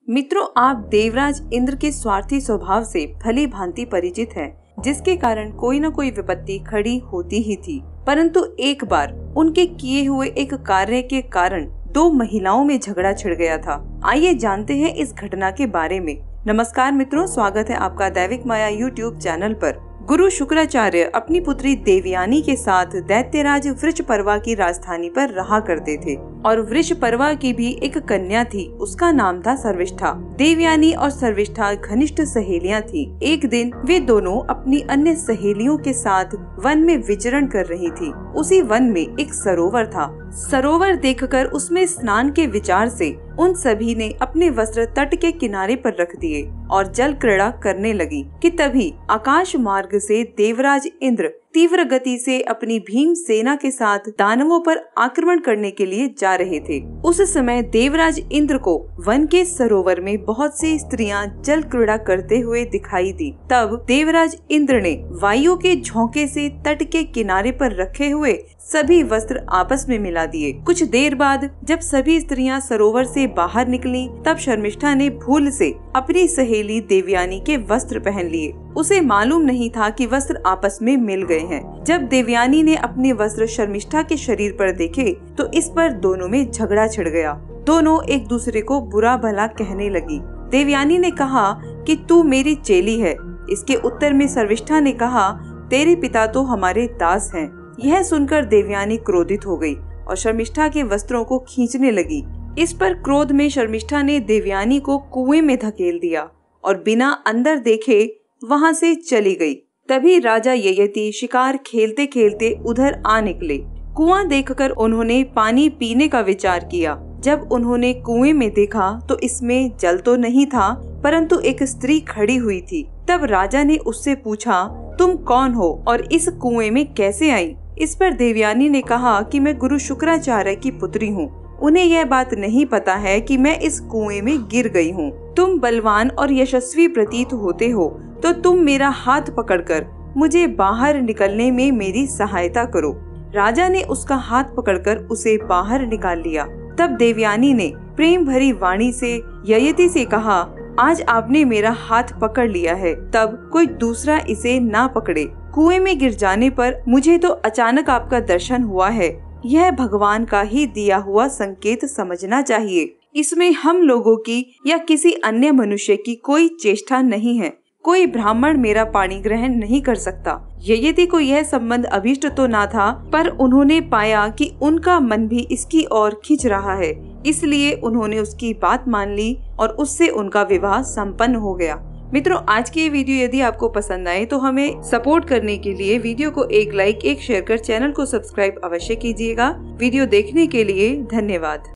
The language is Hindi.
मित्रों, आप देवराज इंद्र के स्वार्थी स्वभाव से भली भांति परिचित हैं, जिसके कारण कोई न कोई विपत्ति खड़ी होती ही थी। परंतु एक बार उनके किए हुए एक कार्य के कारण दो महिलाओं में झगड़ा छिड़ गया था। आइए जानते हैं इस घटना के बारे में। नमस्कार मित्रों, स्वागत है आपका दैविक माया यूट्यूब चैनल पर। गुरु शुक्राचार्य अपनी पुत्री देवयानी के साथ दैत्यराज वृषपर्वा की राजधानी पर रहा करते थे और वृषपर्वा की भी एक कन्या थी, उसका नाम था सर्विष्ठा। देवयानी और सर्विष्ठा घनिष्ठ सहेलियां थी। एक दिन वे दोनों अपनी अन्य सहेलियों के साथ वन में विचरण कर रही थी। उसी वन में एक सरोवर था। सरोवर देखकर उसमें स्नान के विचार से उन सभी ने अपने वस्त्र तट के किनारे पर रख दिए और जल क्रीड़ा करने लगी कि तभी आकाश मार्ग से देवराज इंद्र तीव्र गति से अपनी भीम सेना के साथ दानवों पर आक्रमण करने के लिए जा रहे थे। उस समय देवराज इंद्र को वन के सरोवर में बहुत सी स्त्रियां जल क्रीड़ा करते हुए दिखाई दी। तब देवराज इंद्र ने वायु के झोंके से तट के किनारे पर रखे हुए सभी वस्त्र आपस में मिला दिए। कुछ देर बाद जब सभी स्त्रियां सरोवर से बाहर निकलीं, तब शर्मिष्ठा ने भूल से अपनी सहेली देवयानी के वस्त्र पहन लिए। उसे मालूम नहीं था कि वस्त्र आपस में मिल गए हैं। जब देवयानी ने अपने वस्त्र शर्मिष्ठा के शरीर पर देखे तो इस पर दोनों में झगड़ा छिड़ गया। दोनों एक दूसरे को बुरा भला कहने लगी। देवयानी ने कहा कि तू मेरी चेली है। इसके उत्तर में सर्विष्ठा ने कहा, तेरे पिता तो हमारे दास हैं। यह सुनकर देवयानी क्रोधित हो गई और शर्मिष्ठा के वस्त्रों को खींचने लगी। इस पर क्रोध में शर्मिष्ठा ने देवयानी को कुएं में धकेल दिया और बिना अंदर देखे वहां से चली गई। तभी राजा ययति शिकार खेलते खेलते उधर आ निकले। कुआं देखकर उन्होंने पानी पीने का विचार किया। जब उन्होंने कुएं में देखा तो इसमें जल तो नहीं था, परंतु एक स्त्री खड़ी हुई थी। तब राजा ने उससे पूछा, तुम कौन हो और इस कुएं में कैसे आई? इस पर देवयानी ने कहा कि मैं गुरु शुक्राचार्य की पुत्री हूँ। उन्हें यह बात नहीं पता है कि मैं इस कुएं में गिर गई हूँ। तुम बलवान और यशस्वी प्रतीत होते हो, तो तुम मेरा हाथ पकड़कर मुझे बाहर निकलने में मेरी सहायता करो। राजा ने उसका हाथ पकड़कर उसे बाहर निकाल लिया। तब देवयानी ने प्रेम भरी वाणी से ययति से कहा, आज आपने मेरा हाथ पकड़ लिया है, तब कोई दूसरा इसे ना पकड़े। कुएं में गिर जाने पर मुझे तो अचानक आपका दर्शन हुआ है। यह भगवान का ही दिया हुआ संकेत समझना चाहिए। इसमें हम लोगों की या किसी अन्य मनुष्य की कोई चेष्टा नहीं है। कोई ब्राह्मण मेरा पानी ग्रहण नहीं कर सकता। ययति को यह संबंध अभीष्ट तो ना था, पर उन्होंने पाया कि उनका मन भी इसकी ओर खिंच रहा है, इसलिए उन्होंने उसकी बात मान ली और उससे उनका विवाह संपन्न हो गया। मित्रों, आज की ये वीडियो यदि आपको पसंद आए तो हमें सपोर्ट करने के लिए वीडियो को एक लाइक, एक शेयर कर चैनल को सब्सक्राइब अवश्य कीजिएगा। वीडियो देखने के लिए धन्यवाद।